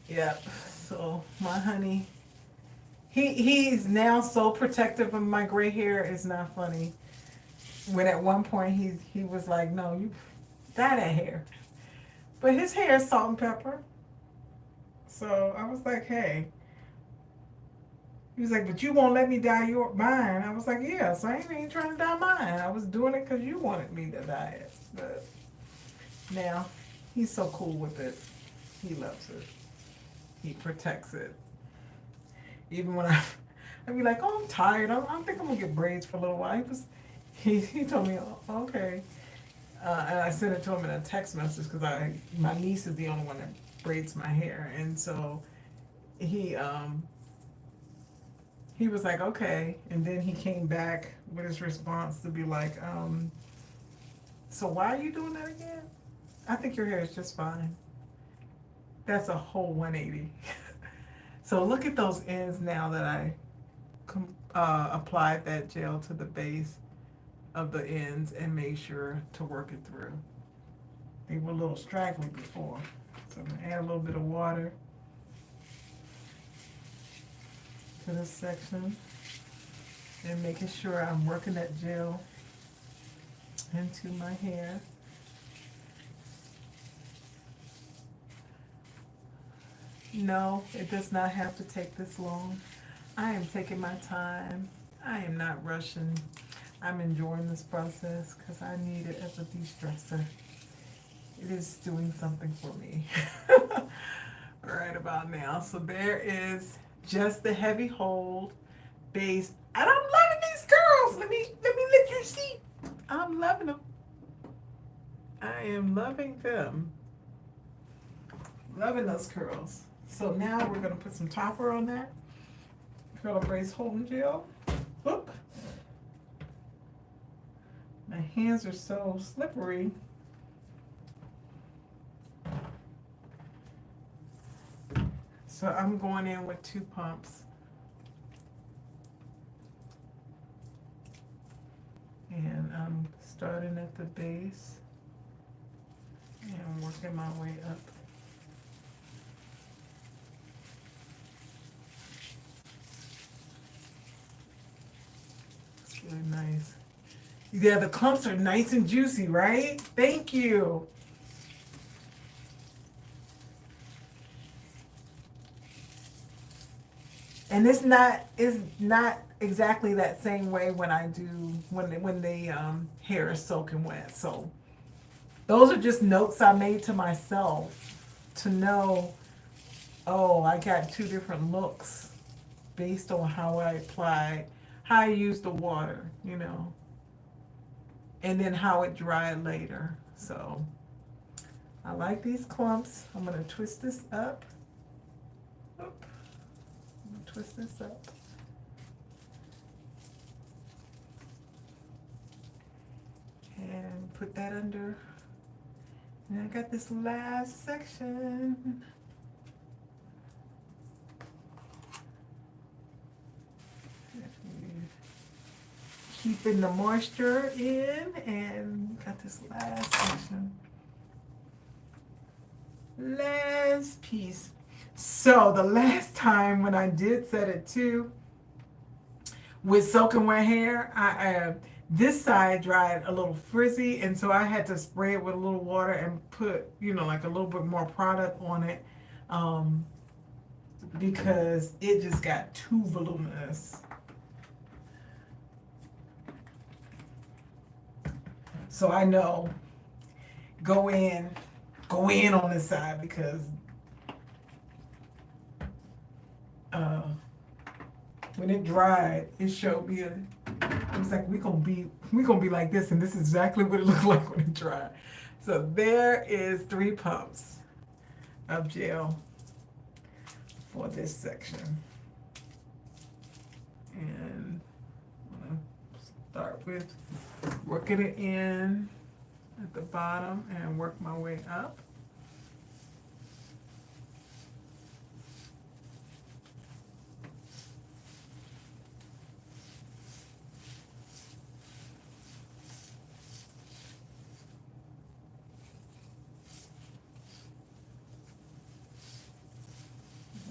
Yep. So my honey, he's now so protective of my gray hair. It's not funny. When at one point he was like, "No, you dye that hair," but his hair is salt and pepper. So I was like, "Hey." He was like, "But you won't let me dye mine." I was like, "Yeah." So I ain't even trying to dye mine. I was doing it because you wanted me to dye it. But now he's so cool with it. He loves it. He protects it. Even when I'd be like, "Oh, I'm tired. I think I'm gonna get braids for a little while." He told me, "Oh, okay," and I sent it to him in a text message because my niece is the only one that braids my hair, and so he was like, "Okay," and then he came back with his response to be like, "So why are you doing that again? I think your hair is just fine." That's a whole 180. So look at those ends now that I applied that gel to the base of the ends and made sure to work it through. They were a little straggly before. So I'm going to add a little bit of water to this section and making sure I'm working that gel into my hair. No, it does not have to take this long. I am taking my time. I am not rushing. I'm enjoying this process because I need it as a de-stressor. It is doing something for me right about now. So there is just the heavy hold base. And I'm loving these girls. Let me lift your seat. I'm loving them. I am loving them. Loving those curls. So now we're going to put some topper on that. Curl and brace holding gel. Oop. My hands are so slippery. So I'm going in with 2 pumps. And I'm starting at the base and working my way up. It's really nice. Yeah, the clumps are nice and juicy, right? Thank you. And it's not exactly that same way when I do when the hair is soaking wet. So those are just notes I made to myself to know, oh, I got 2 different looks based on how I apply, how I use the water, you know, and then how it dried later. So I like these clumps. I'm gonna twist this up. Oop. I'm gonna twist this up. And put that under. And I got this last section. Keeping the moisture in, and got this last section. Last piece. So the last time when I did set it too, with soaking wet hair, I this side dried a little frizzy, and so I had to spray it with a little water and put, you know, like a little bit more product on it, because it just got too voluminous. So I know, go in on this side because when it dried, it showed me it was like we gonna be like this, and this is exactly what it looked like when it dried. So there is 3 pumps of gel for this section, and I'm gonna start with working it in at the bottom and work my way up.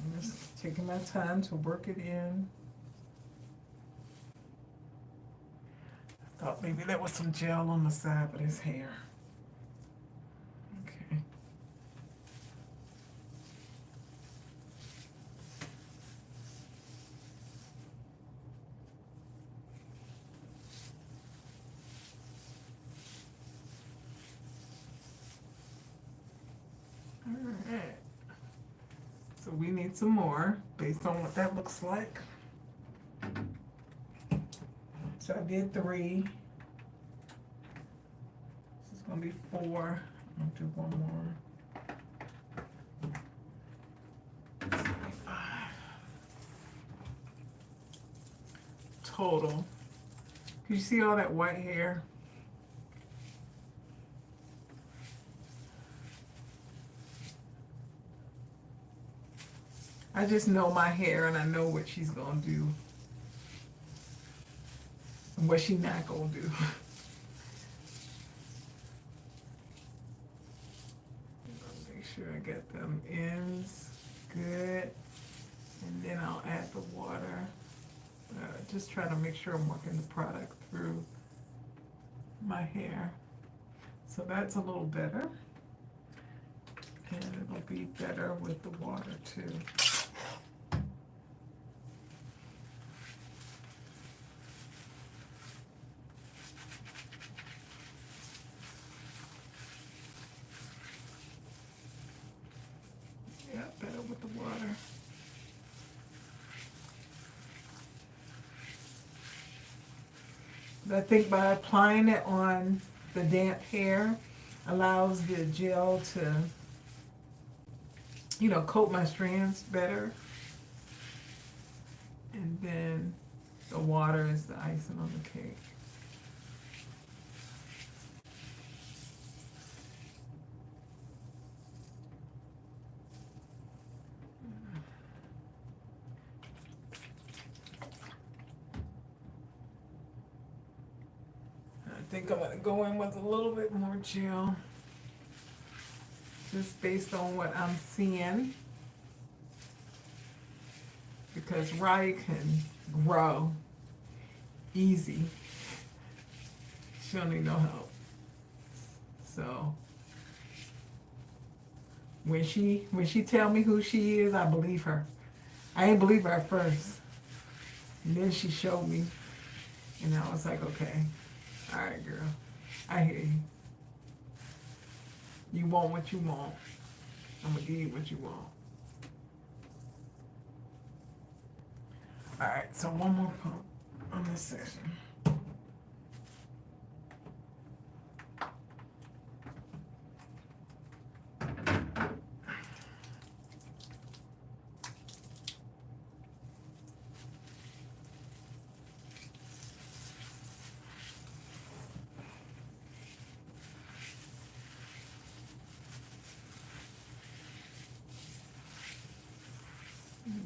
I'm just taking my time to work it in. I thought maybe there was some gel on the side of his hair. Okay. All right. So we need some more based on what that looks like. So I did 3. This is gonna be 4. I'll do 1 more. It's gonna be 5. Total. Can you see all that white hair? I just know my hair, and I know what she's gonna do and what she's not gonna do. Make sure I get them ends good, and then I'll add the water. Just try to make sure I'm working the product through my hair. So that's a little better. And it'll be better with the water too. Yeah, better with the water. I think by applying it on the damp hair allows the gel to, you know, coat my strands better. And then the water is the icing on the cake. I think I'm going to go in with a little bit more gel, just based on what I'm seeing, because Raya can grow easy. She don't need no help. So when she tell me who she is, I believe her. I ain't believe her at first, and then she showed me, and I was like, okay, all right, girl, I hear you. You want what you want. I'm gonna give you what you want. All right, so one more pump on this section.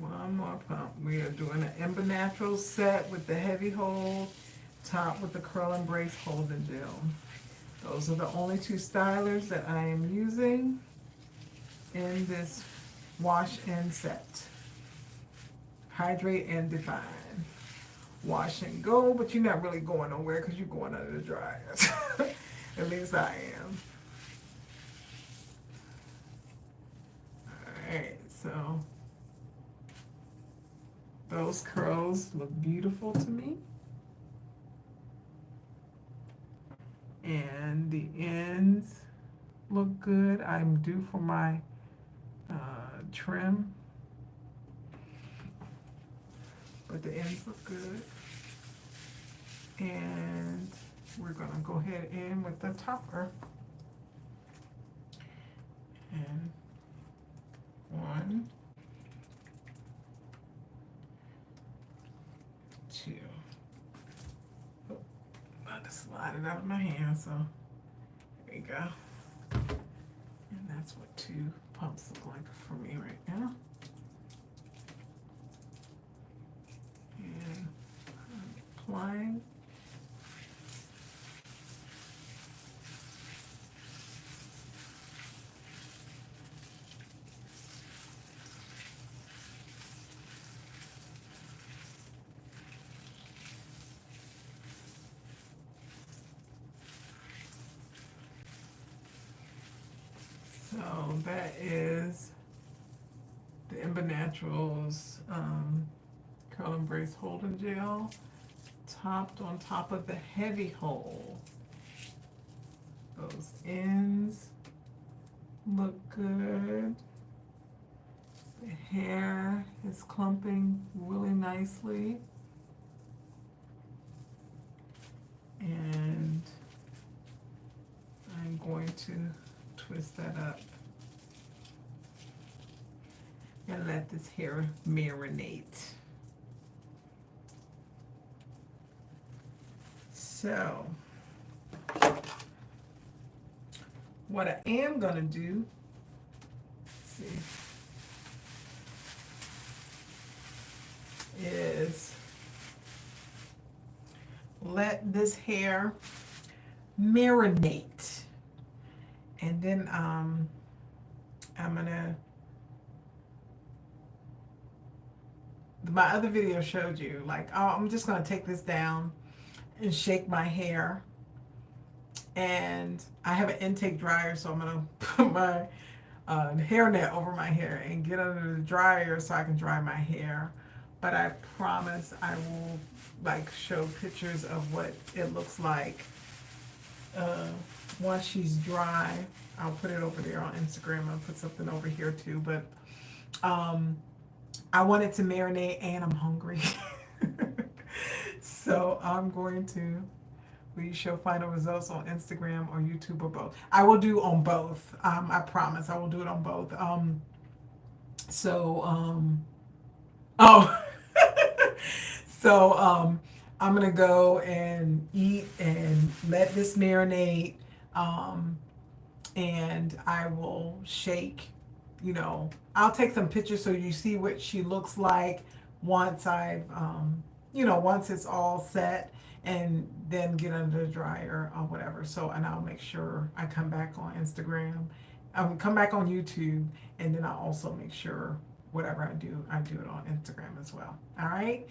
One more pump. We are doing an ENBBA Naturals set with the heavy hold, top with the curl and brace hold and gel. Those are the only two stylers that I am using in this wash and set. Hydrate and define. Wash and go, but you're not really going nowhere because you're going under the dryers. At least I am. Alright, so those curls look beautiful to me. And the ends look good. I'm due for my trim, but the ends look good. And we're gonna go ahead in with the topper. And 1, 2. Oh, about to slide it out of my hand, so there you go. And that's what 2 pumps look like for me right now. And I'm applying. So that is the ENBBA Naturals Curl and Brace Hold and Gel, topped on top of the heavy hold. Those ends look good. The hair is clumping really nicely. And I'm going to twist that up and let this hair marinate. So what I am gonna do, let's see, is let this hair marinate. And then I'm gonna, my other video showed you, like, oh, I'm just gonna take this down and shake my hair. And I have an intake dryer, so I'm gonna put my hairnet over my hair and get under the dryer so I can dry my hair. But I promise I will like show pictures of what it looks like uh, once she's dry. I'll put it over there on Instagram. I'll put something over here too. But um, I want it to marinate and I'm hungry. So I'm going to, we show final results on Instagram or YouTube or both. I will do on both. I promise I will do it on both. So, oh, so I'm gonna go and eat and let this marinate. Um, and I will shake, I'll take some pictures so you see what she looks like once once it's all set and then get under the dryer or whatever. So, and I'll make sure I come back on Instagram, come back on YouTube, and then I'll also make sure whatever I do it on Instagram as well. All right.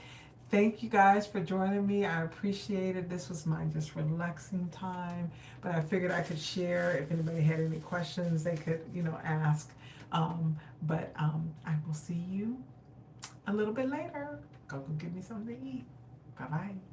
Thank you guys for joining me. I appreciate it. This was my just relaxing time, but I figured I could share. If anybody had any questions, they could, ask. I will see you a little bit later. Go give me something to eat. Bye bye.